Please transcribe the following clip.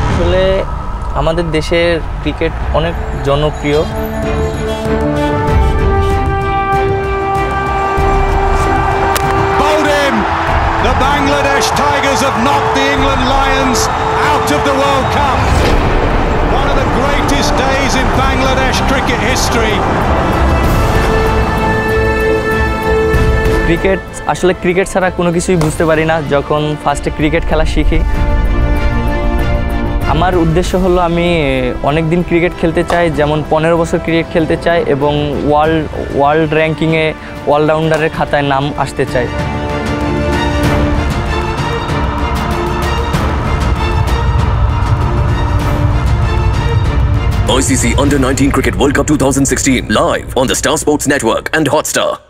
আসলে আমাদের দেশের ক্রিকেট অনেক জনপ্রিয়। The Bangladesh Tigers have knocked the England Lions out of the World Cup. One of the greatest days in Bangladesh cricket history. Cricket আসলে cricket ছাড়া কোনো কিছুই বুঝতে পারি না। যখন ফার্স্টে ক্রিকেট খেলা শিখি, আমার উদ্দেশ্য হলো আমি অনেক দিন ক্রিকেট খেলতে চাই, যেমন 15 বছর ক্রিকেট খেলতে চাই এবং ওয়ার্ল্ড র্যাঙ্কিংয়ে অলরাউন্ডারের খাতায় নাম আসতে চাই। ICC Under-19 Cricket World Cup 2016 live on the Star Sports Network and Hotstar.